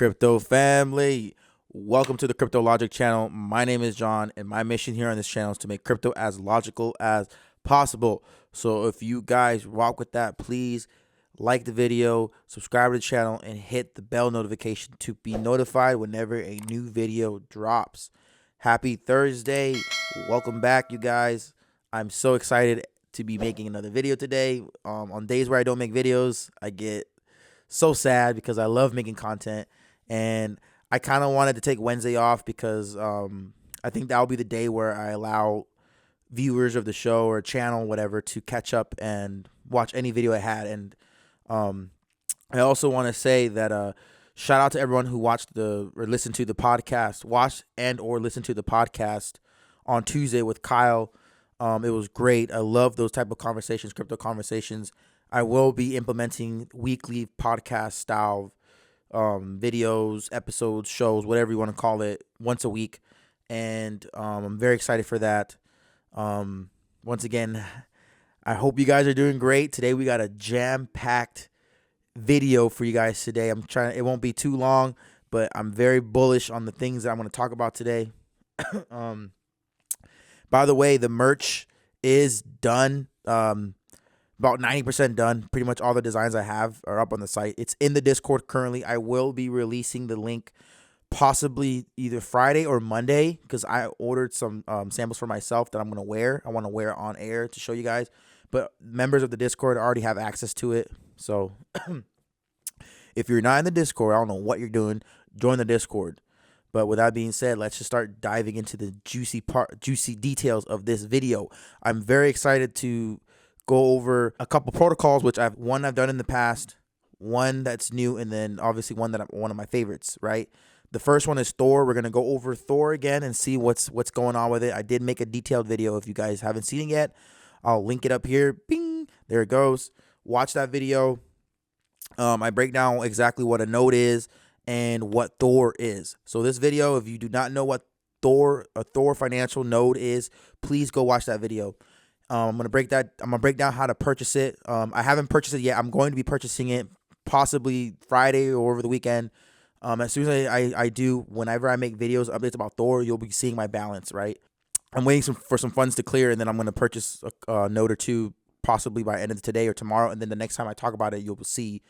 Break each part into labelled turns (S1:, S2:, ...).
S1: Crypto family, welcome to the Crypto Logic channel. My name is John, and my mission here on this channel is to make crypto as logical as possible. So if you guys rock with that, please like the video, subscribe to the channel, and hit the bell notification to be notified whenever a new video drops. Happy Thursday. Welcome back, you guys. I'm so excited to be making another video today. On days where I don't make videos, I get so sad because I love making content, and I kind of wanted to take Wednesday off because I think that'll be the day where I allow viewers of the show or channel, whatever, to catch up and watch any video I had. And I also want to say that shout out to everyone who watched or listened to the podcast, watched and or listened to the podcast on Tuesday with Kyle. It was great. I love those type of conversations, crypto conversations. I will be implementing weekly podcast style videos, episodes, shows, whatever you want to call it, once a week. And I'm very excited for that. Once again, I hope you guys are doing great. Today we got a jam-packed video for you guys today. It won't be too long, but I'm very bullish on the things that I'm going to talk about today. By the way, the merch is done. About 90% done. Pretty much all the designs I have are up on the site. It's in the Discord currently. I will be releasing the link possibly either Friday or Monday because I ordered some samples for myself that I'm going to wear. I want to wear on air to show you guys. But members of the Discord already have access to it. So if you're not in the Discord, I don't know what you're doing. Join the Discord. But with that being said, let's just start diving into the juicy details of this video. I'm very excited to go over a couple protocols, which I've done in the past, one that's new, and then obviously one of my favorites, right? The first one is Thor. We're going to go over Thor again and see what's going on with it. I did make a detailed video. If you guys haven't seen it yet, I'll link it up here. Bing! There it goes. Watch that video. I break down exactly what a node is and what Thor is. So this video, if you do not know what a Thor financial node is, please go watch that video. I'm gonna break down how to purchase it. I haven't purchased it yet. I'm going to be purchasing it possibly Friday or over the weekend. As soon as I do, whenever I make videos, updates about Thor, you'll be seeing my balance, right? I'm waiting for some funds to clear, and then I'm going to purchase a node or two possibly by end of today or tomorrow. And then the next time I talk about it, you'll see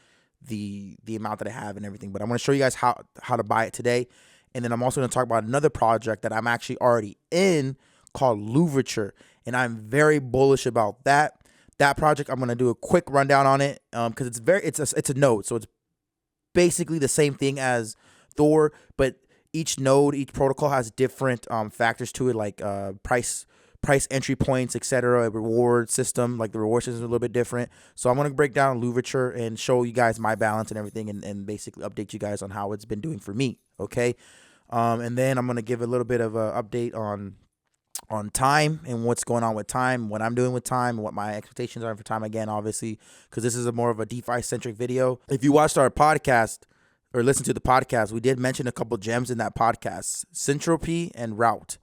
S1: the amount that I have and everything. But I'm going to show you guys how to buy it today. And then I'm also going to talk about another project that I'm actually already in called LVT. And I'm very bullish about that project. I'm going to do a quick rundown on it because it's a node. So it's basically the same thing as Thor, but each node, each protocol has different factors to it, like price entry points, etc. A reward system, like the reward system is a little bit different. So I'm going to break down LVT and show you guys my balance and everything, and basically update you guys on how it's been doing for me. Okay. And then I'm going to give a little bit of an update on time and what's going on with time, what I'm doing with time, and what my expectations are for time again, obviously, because this is more of a DeFi-centric video. If you watched our podcast or listened to the podcast, we did mention a couple gems in that podcast, Syntropy and Route.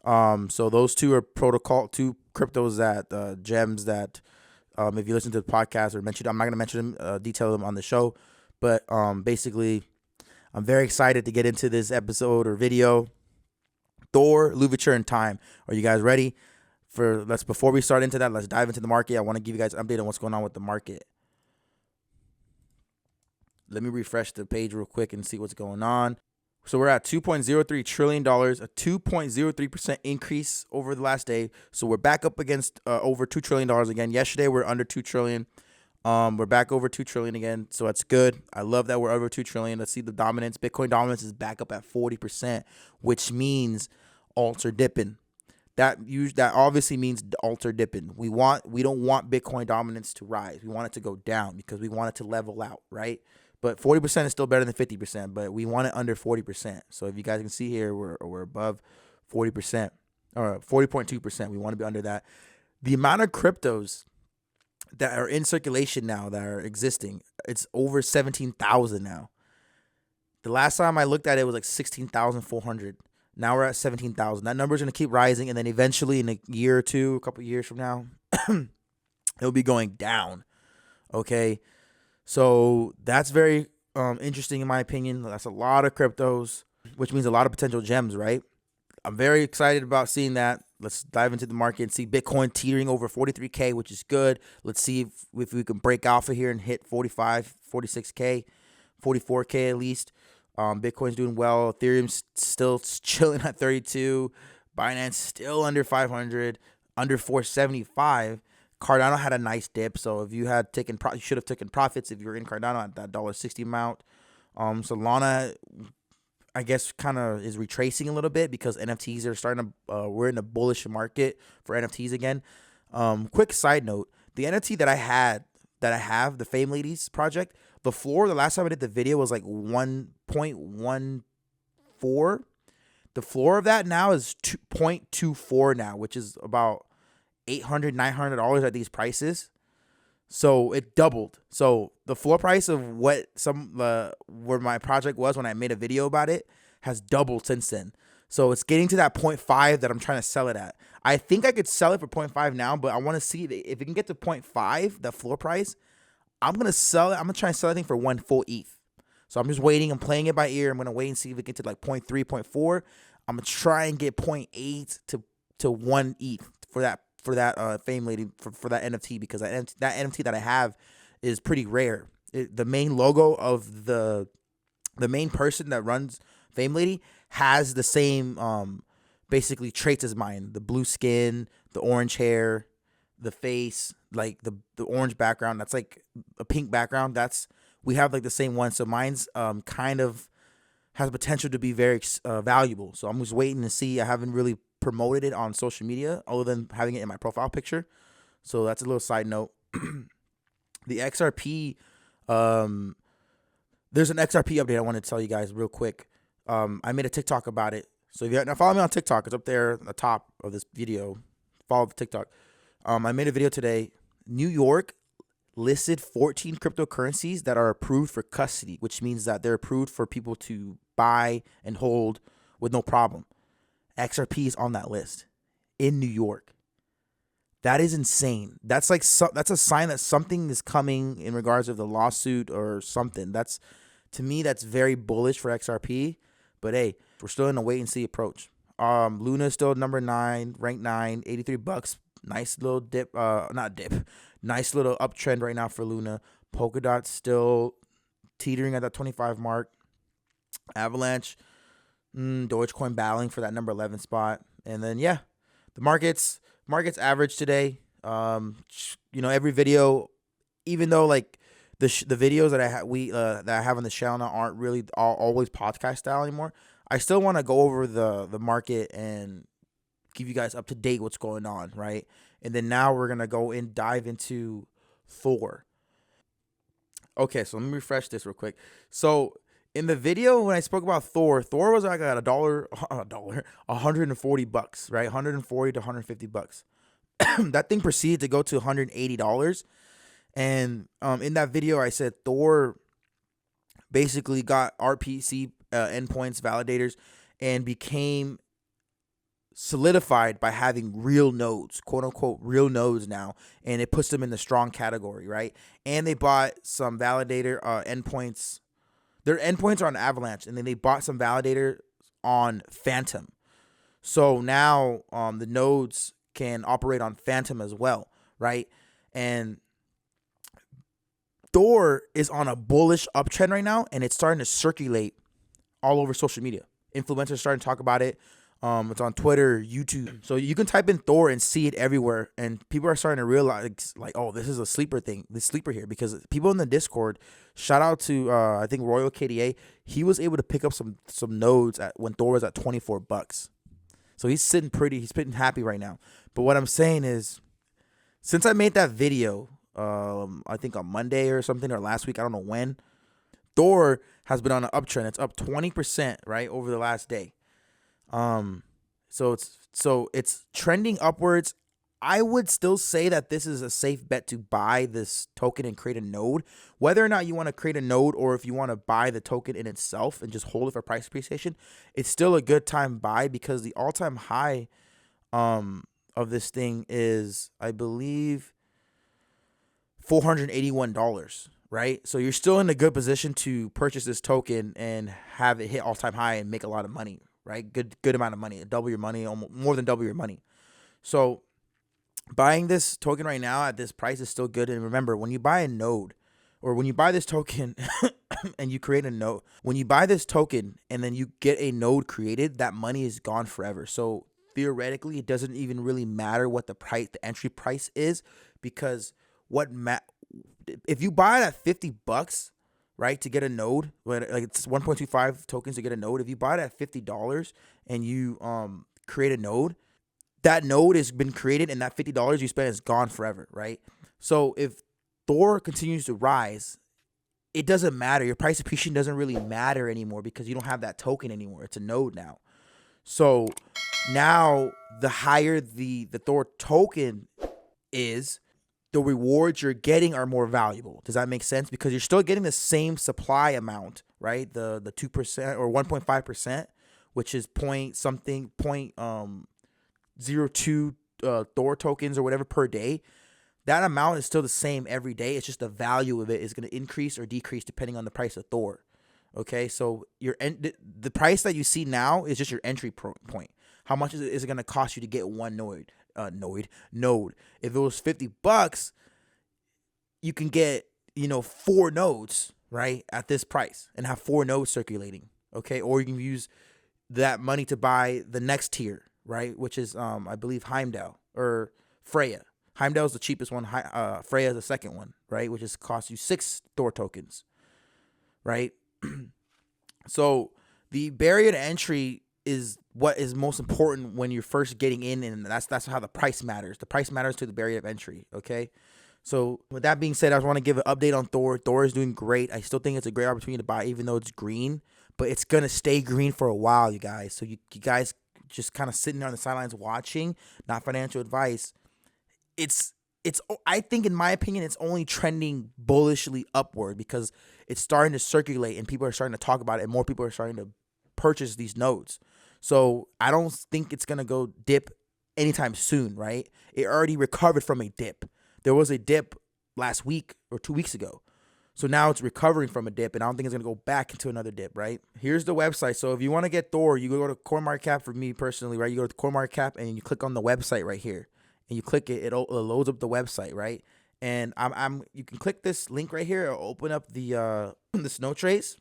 S1: So those two are two cryptos that, gems that if you listen to the podcast or mention, I'm not going to mention them, detail them on the show, but basically, I'm very excited to get into this episode or video. Thor, LVT, and time. Are you guys ready? Before we start into that, let's dive into the market. I want to give you guys an update on what's going on with the market. Let me refresh the page real quick and see what's going on. So we're at $2.03 trillion, a 2.03% increase over the last day. So we're back up against over $2 trillion again. Yesterday we're under $2 trillion. We're back over $2 trillion again, so that's good. I love that we're over $2 trillion. Let's see the dominance. Bitcoin dominance is back up at 40%, which means alts are dipping. That obviously means alts are dipping. We don't want Bitcoin dominance to rise. We want it to go down because we want it to level out, right? But 40% is still better than 50%, but we want it under 40%. So if you guys can see here, we're above 40% or 40.2%. We want to be under that. The amount of cryptos that are in circulation now, that are existing, it's over 17,000 now. The last time I looked at it was like 16,400. Now we're at 17,000. That number is going to keep rising, and then eventually in a year or two, a couple of years from now, it'll be going down. Okay, so that's very interesting in my opinion. That's a lot of cryptos, which means a lot of potential gems, right? I'm very excited about seeing that. Let's dive into the market and see Bitcoin teetering over 43K, which is good. Let's see if we can break alpha here and hit 45, 46K, 44K at least. Bitcoin's doing well. Ethereum's still chilling at 32. Binance still under 500, under 475. Cardano had a nice dip, so if you had taken, you should have taken profits if you were in Cardano at that $1.60 amount. Solana, I guess, kind of is retracing a little bit because NFTs are starting to. We're in a bullish market for NFTs again. Quick side note: the NFT that I have, the Fame Ladies project, the floor the last time I did the video was like 1.14. The floor of that now is 2.24 now, which is about $800, $900 at these prices. So it doubled. So the floor price of what where my project was when I made a video about it has doubled since then. So it's getting to that 0.5 that I'm trying to sell it at. I think I could sell it for 0.5 now, but I want to see if it can get to 0.5, the floor price. I'm gonna sell it. I'm gonna try and sell it for one full ETH. So I'm just waiting. I'm playing it by ear. I'm gonna wait and see if it gets to like 0.3, 0.4. I'm gonna try and get 0.8 to 1 ETH for that Fame Lady for that NFT, because that NFT that I have is pretty rare. The main logo of the main person that runs Fame Lady has the same basically traits as mine: the blue skin, the orange hair, the face, like the orange background. That's like a pink background. We have like the same one. So mine's kind of has potential to be very valuable. So I'm just waiting to see. I haven't really promoted it on social media other than having it in my profile picture. So that's a little side note. The XRP, there's an XRP update I wanted to tell you guys real quick. I made a TikTok about it. So if you now follow me on TikTok, it's up there at the top of this video. Follow the TikTok. I made a video today. New York listed 14 cryptocurrencies that are approved for custody, which means that they're approved for people to buy and hold with no problem. XRP is on that list in New York. That is insane. That's like that's a sign that something is coming in regards of the lawsuit or something. To me, that's very bullish for XRP. But hey, we're still in a wait and see approach. Luna is still number 9, ranked 9, $83. Nice little dip, not dip. Nice little uptrend right now for Luna. Polkadot's still teetering at that 25 mark. Avalanche, Dogecoin battling for that number 11 spot. And then yeah, the market's average today. Every video, even though like the videos that I have on the channel now aren't really always podcast style anymore, I still want to go over the market and give you guys up to date what's going on, right? And then now we're gonna go and dive into Thor. Okay, so let me refresh this real quick. So in the video when I spoke about Thor was like at $140, right? 140 to $150. That thing proceeded to go to $180. And in that video I said Thor basically got RPC endpoints, validators, and became solidified by having real nodes, quote unquote real nodes now, and it puts them in the strong category, right? And they bought some validator endpoints. Their endpoints are on Avalanche, and then they bought some validator on Phantom. So now the nodes can operate on Phantom as well, right? And Thor is on a bullish uptrend right now, and it's starting to circulate all over social media. Influencers starting to talk about it. It's on Twitter, YouTube. So you can type in Thor and see it everywhere. And people are starting to realize, like, oh, this is a sleeper thing, this sleeper here. Because people in the Discord, shout out to, I think, Royal KDA. He was able to pick up some nodes when Thor was at $24. So he's sitting happy right now. But what I'm saying is, since I made that video, I think on Monday or something, or last week, I don't know when, Thor has been on an uptrend. It's up 20%, right, over the last day. So it's trending upwards. I would still say that this is a safe bet to buy this token and create a node. Whether or not you want to create a node or if you want to buy the token in itself and just hold it for price appreciation, it's still a good time buy, because the all-time high of this thing is, I believe, $481, right? So you're still in a good position to purchase this token and have it hit all-time high and make a lot of money, right? Good amount of money, double your money, almost more than double your money. So buying this token right now at this price is still good. And remember, when you buy a node, or when you buy this token and you create a node, when you buy this token and then you get a node created, that money is gone forever. So theoretically, it doesn't even really matter what the entry price is, because if you buy it at $50, right, to get a node, like it's 1.25 tokens to get a node. If you buy it at $50 and you create a node, that node has been created and that $50 you spend is gone forever, right? So if Thor continues to rise, it doesn't matter. Your price appreciation doesn't really matter anymore because you don't have that token anymore. It's a node now. So now the higher the Thor token is, the rewards you're getting are more valuable. Does that make sense? Because you're still getting the same supply amount, right? The 2% or 1.5%, which is point 0.02 Thor tokens or whatever per day. That amount is still the same every day. It's just the value of it is going to increase or decrease depending on the price of Thor. Okay, so the price that you see now is just your entry point. How much is it going to cost you to get one node? If it was $50, you can get 4 nodes, right, at this price and have 4 nodes circulating. Okay, or you can use that money to buy the next tier, right, which is I believe Heimdall or Freya. Heimdall is the cheapest one. Freya is the second one, right, which is cost you 6 Thor tokens, right? So the barrier to entry is what is most important when you're first getting in, and that's how the price matters. The price matters to the barrier of entry, okay? So with that being said, I just want to give an update on Thor. Thor is doing great. I still think it's a great opportunity to buy, even though it's green, but it's going to stay green for a while, you guys. So you guys just kind of sitting there on the sidelines watching, not financial advice. I think, in my opinion, it's only trending bullishly upward because it's starting to circulate and people are starting to talk about it and more people are starting to purchase these nodes. So I don't think it's going to go dip anytime soon, right? It already recovered from a dip. There was a dip last week or 2 weeks ago. So now it's recovering from a dip, and I don't think it's going to go back into another dip, right? Here's the website. So if you want to get Thor, you go to CoinMarketCap. For me personally, right? You go to CoinMarketCap and you click on the website right here. And you click it, it loads up the website, right? And you can click this link right here. It'll open up the snow trace.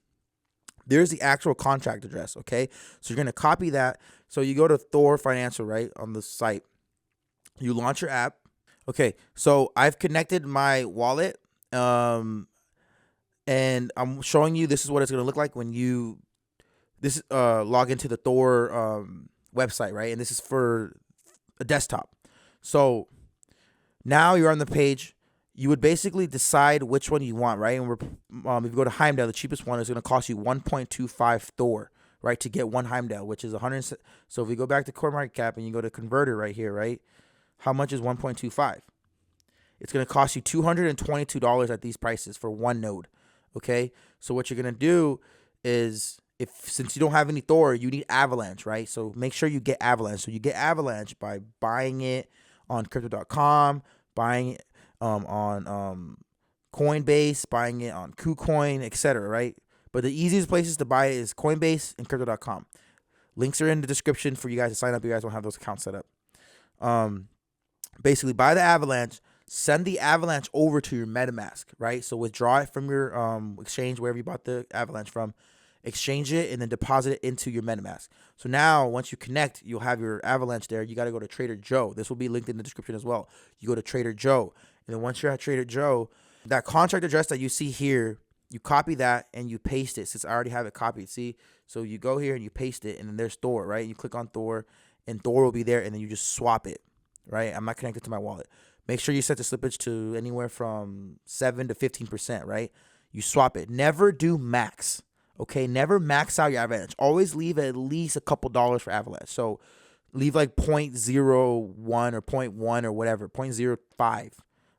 S1: There's the actual contract address, okay? So you're gonna copy that. So you go to Thor Financial, right, on the site. You launch your app. Okay, so I've connected my wallet, and I'm showing you this is what it's gonna look like when you log into the Thor website, right? And this is for a desktop. So now you're on the page. You would basically decide which one you want, right? And if you go to Heimdall, the cheapest one is going to cost you 1.25 Thor, right, to get one Heimdall, which is 100. So if we go back to CoinMarketCap and you go to converter right here, right, how much is 1.25? It's going to cost you $222 at these prices for one node, okay? So what you're going to do is, since you don't have any Thor, you need Avalanche, right? So make sure you get Avalanche. So you get Avalanche by buying it on crypto.com, buying it on Coinbase, buying it on KuCoin, etc., right? But the easiest places to buy it is Coinbase and crypto.com. Links are in the description for you guys to sign up. You guys don't have those accounts set up. Basically, buy the Avalanche, send the Avalanche over to your MetaMask, right? So withdraw it from your exchange, wherever you bought the Avalanche from, exchange it, and then deposit it into your MetaMask. So now, once you connect, you'll have your Avalanche there. You got to go to Trader Joe. This will be linked in the description as well. You go to Trader Joe, and then once you're at Trader Joe, that contract address that you see here, you copy that and you paste it, since I already have it copied. See? So you go here and you paste it, and then there's Thor, right? You click on Thor, and Thor will be there, and then you just swap it, right? I'm not connected to my wallet. Make sure you set the slippage to anywhere from 7 to 15%, right? You swap it. Never do max. Okay, never max out your Avalanche. Always leave at least a couple dollars for Avalanche. So leave like 0.01 or 0.1 or whatever, 0.05,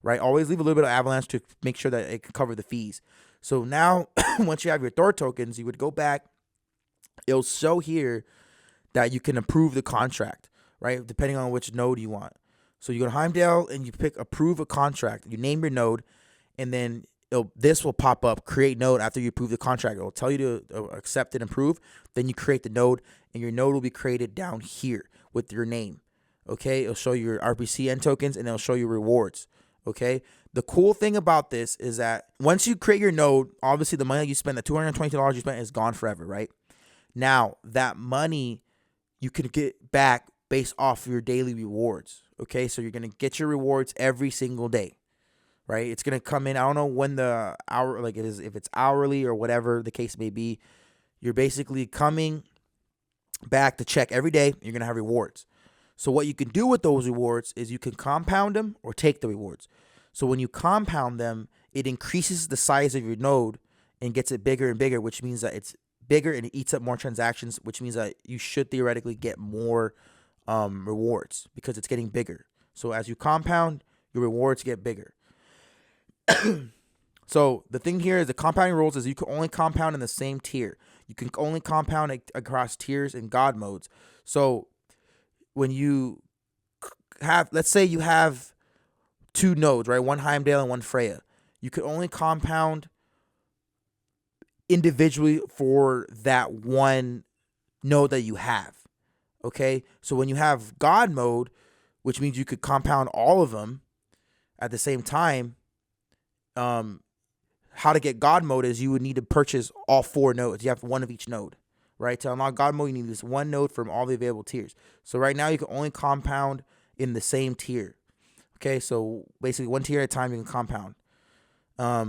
S1: right? Always leave a little bit of Avalanche to make sure that it can cover the fees. So now, once you have your Thor tokens, you would go back. It'll show here that you can approve the contract, right? Depending on which node you want. So you go to Heimdall and you pick approve a contract. You name your node, and then this will pop up, create node after you approve the contract. It'll tell you to accept and approve. Then you create the node, and your node will be created down here with your name. Okay, it'll show you your RPCN tokens, and it'll show you rewards. Okay, the cool thing about this is that once you create your node, obviously the money you spend, the $222 you spent, is gone forever, right? Now that money you can get back based off your daily rewards. Okay, so you're gonna get your rewards every single day, right? It's gonna come in. I don't know when the hour, like it is, if it's hourly or whatever the case may be. You're basically coming back to check every day. You're gonna have rewards. So what you can do with those rewards is you can compound them or take the rewards. So when you compound them, it increases the size of your node and gets it bigger and bigger, which means that it's bigger and it eats up more transactions, which means that you should theoretically get more rewards because it's getting bigger. So as you compound, your rewards get bigger. So the thing here is the compounding rules is you can only compound in the same tier. You can only compound across tiers and God modes. So when you have, let's say you have two nodes, right? One Heimdall and one Freya. You could only compound individually for that one node that you have. Okay? So when you have God mode, which means you could compound all of them at the same time, how to get God mode is you would need to purchase all 4 nodes. You have one of each node. Right? To unlock God mode, you need this one node from all the available tiers. So right now, you can only compound in the same tier. Okay, so basically 1 tier at a time you can compound.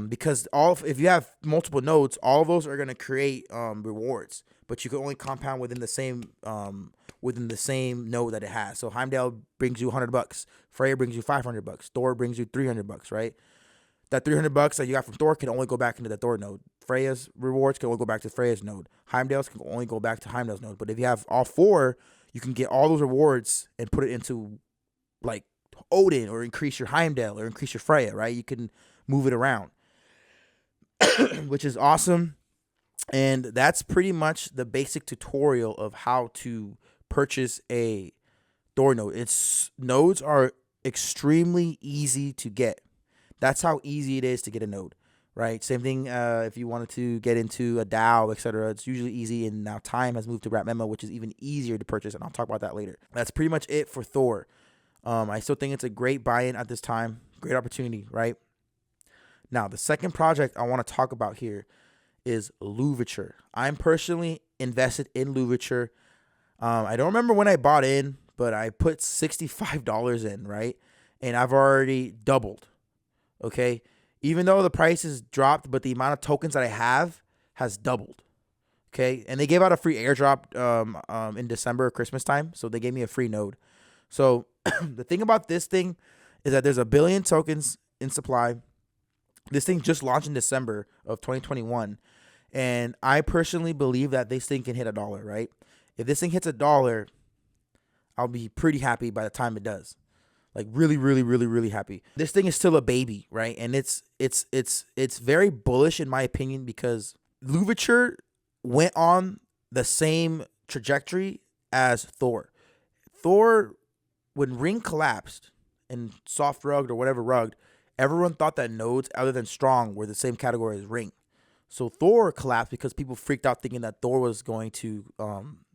S1: Because if you have multiple nodes, all of those are going to create rewards, but you can only compound within the same node that it has. So Heimdall brings you $100, Freya brings you $500, Thor brings you $300, right? That $300 that you got from Thor can only go back into the Thor node. Freya's rewards can only go back to Freya's node. Heimdall's can only go back to Heimdall's node. But if you have all 4, you can get all those rewards and put it into like Odin or increase your Heimdall or increase your Freya, right? You can move it around, which is awesome. And that's pretty much the basic tutorial of how to purchase a Thor node. Nodes are extremely easy to get. That's how easy it is to get a node, right? Same thing if you wanted to get into a DAO, etc. It's usually easy, and now time has moved to Wrap Memo, which is even easier to purchase, and I'll talk about that later. That's pretty much it for Thor. I still think it's a great buy-in at this time. Great opportunity, right? Now, the second project I want to talk about here is Louverture. I'm personally invested in Louverture. I don't remember when I bought in, but I put $65 in, right? And I've already doubled. Okay, even though the price has dropped, but the amount of tokens that I have has doubled. Okay, and they gave out a free airdrop in December, Christmas time, so they gave me a free node. So the thing about this thing is that there's 1 billion tokens in supply. This thing just launched in December of 2021, and I personally believe that this thing can hit $1. Right? If this thing hits $1, I'll be pretty happy by the time it does. Like really, really, really, really happy. This thing is still a baby, right? And it's very bullish in my opinion because Louverture went on the same trajectory as Thor. Thor, when Ring collapsed and soft rugged or whatever rugged, everyone thought that nodes other than strong were the same category as Ring. So Thor collapsed because people freaked out thinking that Thor was going to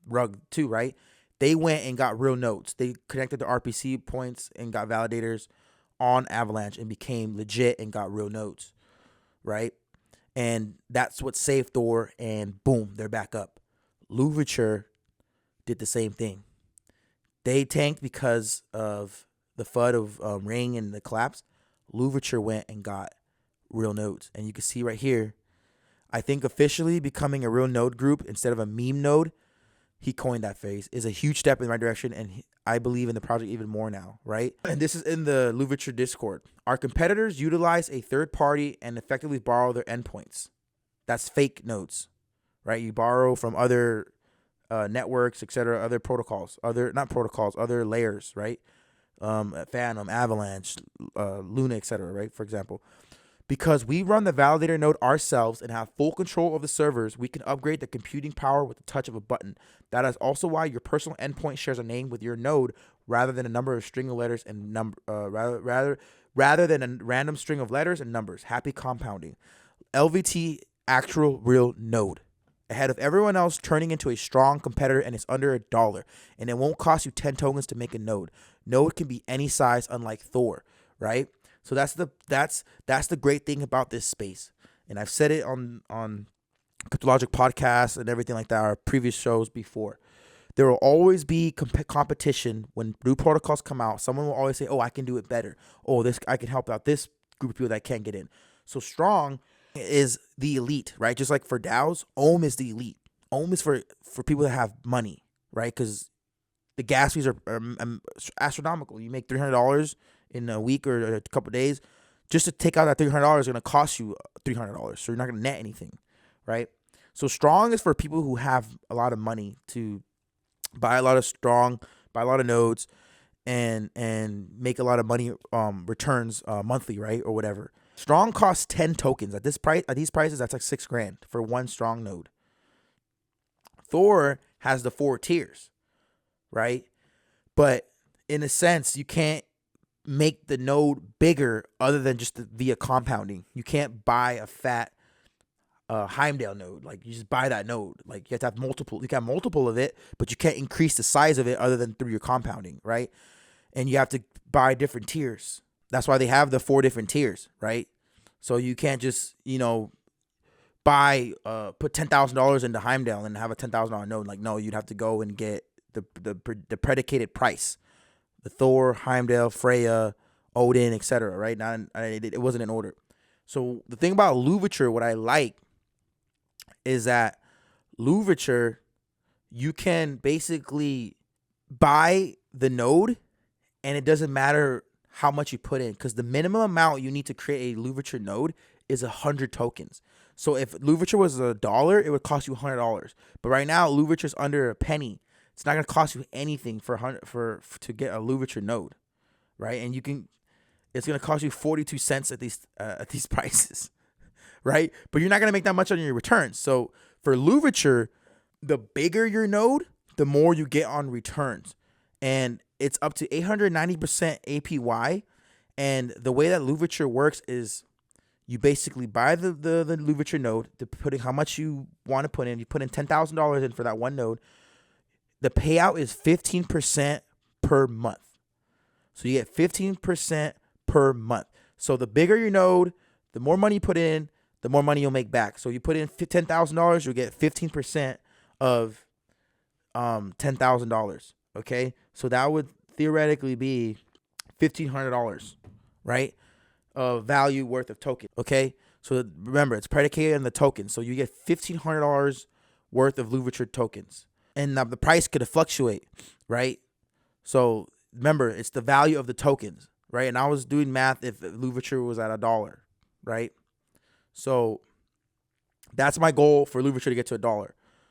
S1: rug too, right? They went and got real nodes. They connected the RPC points and got validators on Avalanche and became legit and got real nodes, right? And that's what saved Thor, and boom, they're back up. Louverture did the same thing. They tanked because of the FUD of Ring and the collapse. Louverture went and got real nodes. And you can see right here, I think officially becoming a real node group instead of a meme node, he coined that phrase, is a huge step in the right direction, and I believe in the project even more now, right? And this is in the Louverture Discord. Our competitors utilize a third party and effectively borrow their endpoints. That's fake nodes, right? You borrow from other networks, etc., other protocols, other layers, right? Phantom, Avalanche, Luna, etc., right? For example. Because we run the validator node ourselves and have full control of the servers, we can upgrade the computing power with the touch of a button. That is also why your personal endpoint shares a name with your node rather than a number of string of letters and rather than a random string of letters and numbers. Happy compounding. LVT actual real node. Ahead of everyone else, turning into a strong competitor, and it's under $1. And it won't cost you 10 tokens to make a node. Node can be any size, unlike Thor, right? So that's the great thing about this space. And I've said it on Cryptologic podcasts and everything like that, our previous shows before. There will always be competition when new protocols come out. Someone will always say, "Oh, I can do it better. Oh, this I can help out this group of people that can't get in." So strong is the elite, right? Just like for DAOs, Ohm is the elite. Ohm is for people that have money, right? Because the gas fees are astronomical. You make $300 in a week or a couple of days. Just to take out that $300 is going to cost you $300. So you're not going to net anything, right? So strong is for people who have a lot of money to buy a lot of strong, buy a lot of nodes, and make a lot of money returns monthly, right, or whatever. Strong costs 10 tokens at this price. At these prices, that's like $6,000 for one strong node. Thor has the 4 tiers, right? But in a sense, you can't make the node bigger other than just via compounding. You can't buy a fat Heimdall node. Like, you just buy that node. Like, you have to have multiple. You can have multiple of it, but you can't increase the size of it other than through your compounding, right? And you have to buy different tiers. That's why they have the 4 different tiers, right? So you can't just, buy, put $10,000 into Heimdall and have a $10,000 node. Like, no, you'd have to go and get the predicated price. The Thor, Heimdall, Freya, Odin, etc. Right? It wasn't in order. So the thing about Louverture, what I like is that Louverture, you can basically buy the node, and it doesn't matter how much you put in, because the minimum amount you need to create a Louverture node is 100 tokens. So if Louverture was $1, it would cost you $100. But right now, Louverture's under a penny. It's not going to cost you anything to get a Louverture node, right? And it's going to cost you 42 cents at these prices, right? But you're not going to make that much on your returns. So for Louverture, the bigger your node, the more you get on returns. And it's up to 890% APY. And the way that Louverture works is you basically buy the Louverture node, putting how much you want to put in. You put in $10,000 in for that one node. The payout is 15% per month. So you get 15% per month. So the bigger your node, the more money you put in, the more money you'll make back. So you put in $10,000, you'll get 15% of $10,000. Okay, so that would theoretically be $1,500, right? Value worth of token. Okay, so remember, it's predicated on the token. So you get $1,500 worth of Louverture tokens. And now the price could fluctuate, right? So remember, it's the value of the tokens, right? And I was doing math if Louverture was at $1, right? So that's my goal for Louverture to get to $1.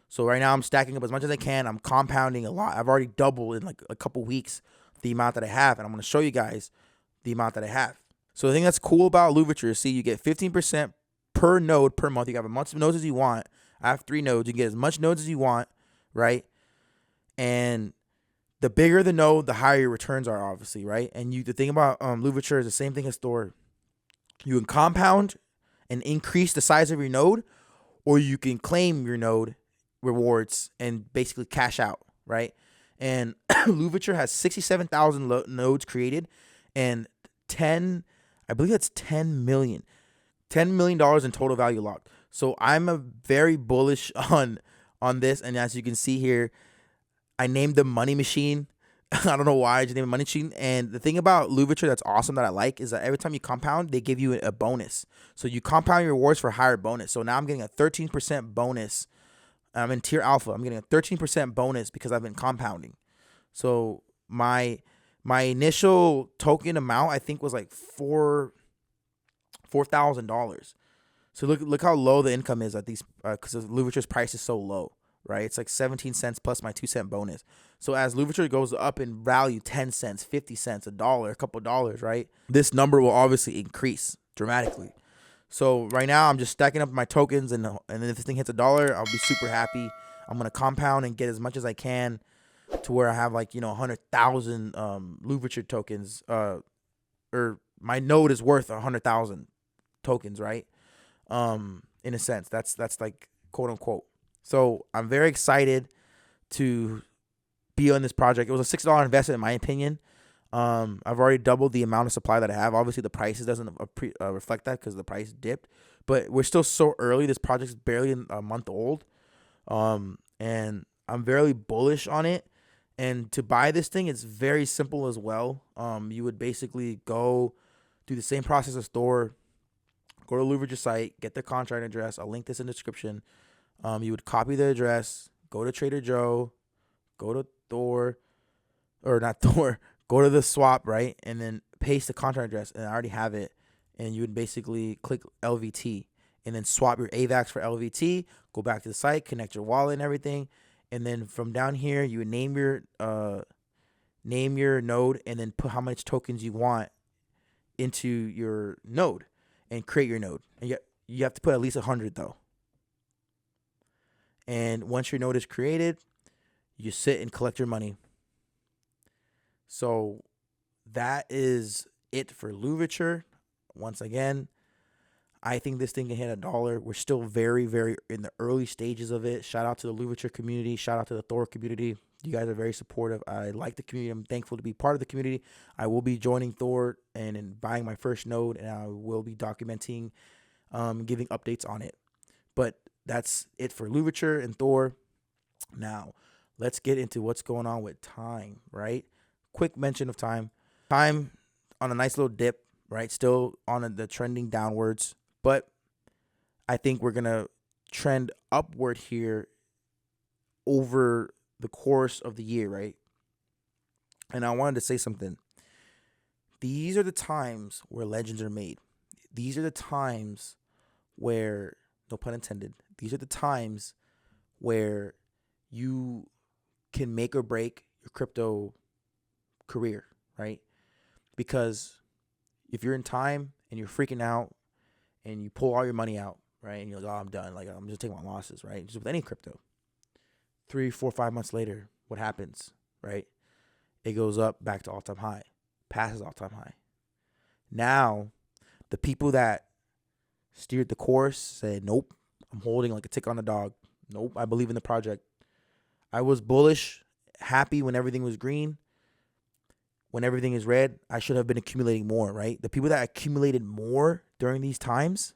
S1: So right now I'm stacking up as much as I can. I'm compounding a lot. I've already doubled in like a couple weeks the amount that I have. And I'm going to show you guys the amount that I have. So the thing that's cool about Louverture is, see, you get 15% per node per month. You can have as much nodes as you want. I have 3 nodes. You can get as much nodes as you want, right? And the bigger the node, the higher your returns are, obviously, right? And the thing about Louverture is the same thing as Thor. You can compound and increase the size of your node, or you can claim your node rewards and basically cash out, right? And Louverture has 67,000 nodes created and I believe that's $10 million in total value locked. So I'm a very bullish on this. And as you can see here, I named the money machine. I don't know why I just named it money machine. And the thing about Louverture that's awesome that I like is that every time you compound, they give you a bonus. So you compound your rewards for a higher bonus. So now I'm getting a 13% bonus. I'm in tier alpha. I'm getting a 13% bonus because I've been compounding. So my initial token amount, I think, was like $4,000. So look how low the income is at these, because Louverture's price is so low, right? It's like 17 cents plus my 2-cent bonus. So as Louverture goes up in value, 10 cents, 50 cents, $1, a couple of dollars, right? This number will obviously increase dramatically. So right now I'm just stacking up my tokens, and then if this thing hits $1, I'll be super happy. I'm gonna compound and get as much as I can to where I have like 100,000 Louverture tokens. Or my node is worth 100,000 tokens, right? In a sense, that's like quote unquote. So I'm very excited to be on this project. It was a $6 investment in my opinion. I've already doubled the amount of supply that I have. Obviously, the prices doesn't reflect that because the price dipped, but we're still so early. This project's barely a month old, and I'm very bullish on it. And to buy this thing, it's very simple as well. You would basically go do the same process as Thor. Go to Louverture site, get the contract address. I'll link this in the description. You would copy the address, go to Trader Joe, go to Thor, or not Thor, go to the swap, right? And then paste the contract address, and I already have it. And you would basically click LVT, and then swap your AVAX for LVT, go back to the site, connect your wallet and everything. And then from down here, you would name your node, and then put how much tokens you want into your node and create your node. And you have to put at least 100 though. And once your node is created, you sit and collect your money. So that is it for Louverture. Once again, I think this thing can hit $1. We're still very, very in the early stages of it. Shout out to the Louverture community. Shout out to the Thor community. You guys are very supportive. I like the community. I'm thankful to be part of the community. I will be joining Thor and buying my first node, and I will be documenting, giving updates on it. But that's it for Louverture and Thor. Now, let's get into what's going on with time, right? Quick mention of time. Time on a nice little dip, right? Still on the trending downwards. But I think we're going to trend upward here over the course of the year, right? And I wanted to say something. These are the times where legends are made. These are the times where, no pun intended, these are the times where you can make or break your crypto career, right? Because if you're in time and you're freaking out, and you pull all your money out, right? And you're like, oh, I'm done. Like, I'm just taking my losses, right? Just with any crypto. 3, 4, 5 months later, what happens, right? It goes up back to all-time high, passes all-time high. Now, the people that steered the course said, nope, I'm holding like a tick on a dog. Nope, I believe in the project. I was bullish, happy when everything was green. When everything is red, I should have been accumulating more, right? The people that accumulated more during these times,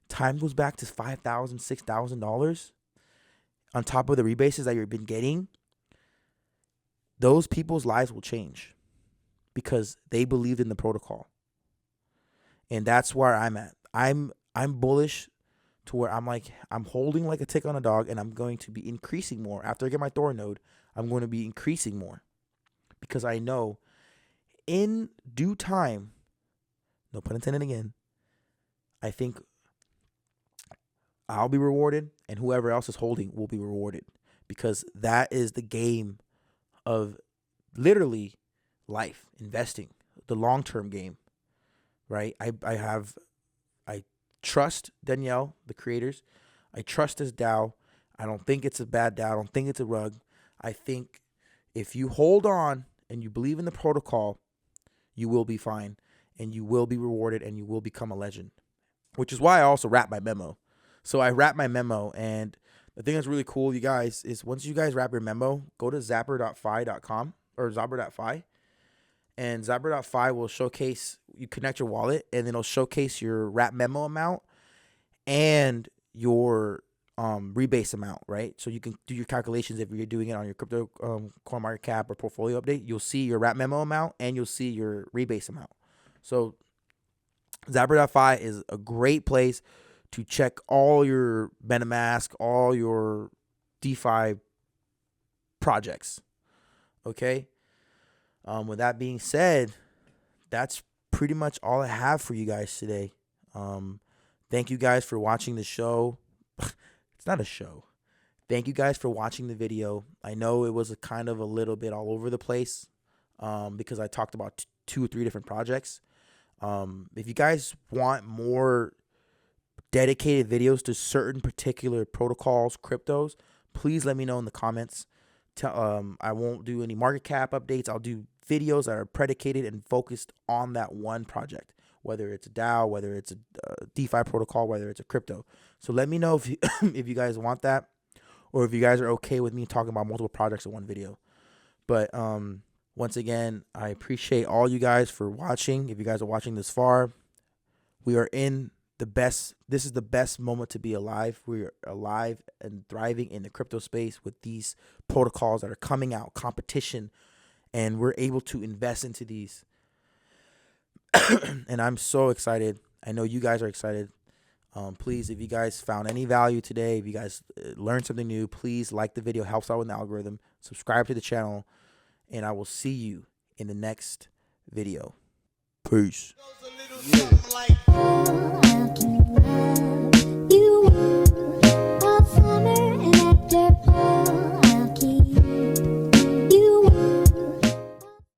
S1: time goes back to $5,000, $6,000 on top of the rebases that you've been getting. Those people's lives will change because they believed in the protocol. And that's where I'm at. I'm bullish to where I'm like, I'm holding like a tick on a dog, and I'm going to be increasing more. After I get my Thor node, I'm going to be increasing more because I know in due time, no pun intended again, I think I'll be rewarded and whoever else is holding will be rewarded, because that is the game of literally life, investing, the long-term game, right? I trust Danielle, the creators. I trust this DAO. I don't think it's a bad DAO. I don't think it's a rug. I think if you hold on and you believe in the protocol, you will be fine, and you will be rewarded, and you will become a legend, which is why I also wrap my memo. So I wrap my memo, and the thing that's really cool, you guys, is once you guys wrap your memo, go to zapper.fi.com or zapper.fi, and zapper.fi will showcase, you connect your wallet, and then it'll showcase your wrap memo amount and your rebase amount, right? So you can do your calculations if you're doing it on your crypto CoinMarketCap or portfolio update. You'll see your wrap memo amount and you'll see your rebase amount. So Zapper.fi is a great place to check all your MetaMask, all your DeFi projects. Okay. With that being said, that's pretty much all I have for you guys today. Thank you guys for watching the show. It's not a show. Thank you guys for watching the video. I know it was a kind of a little bit all over the place because I talked about 2 or 3 different projects. If you guys want more dedicated videos to certain particular protocols, cryptos, please let me know in the comments. I won't do any market cap updates. I'll do videos that are predicated and focused on that one project, whether it's a DAO, whether it's a DeFi protocol, whether it's a crypto. So let me know if you, if you guys want that, or if you guys are okay with me talking about multiple projects in one video. But once again, I appreciate all you guys for watching. If you guys are watching this far, we are in the best. This is the best moment to be alive. We are alive and thriving in the crypto space with these protocols that are coming out, competition, and we're able to invest into these. And I'm so excited. I know you guys are excited. Please, if you guys found any value today, if you guys learned something new, please like the video. Helps out with the algorithm. Subscribe to the channel, and I will see you in the next video. Peace.
S2: Yeah.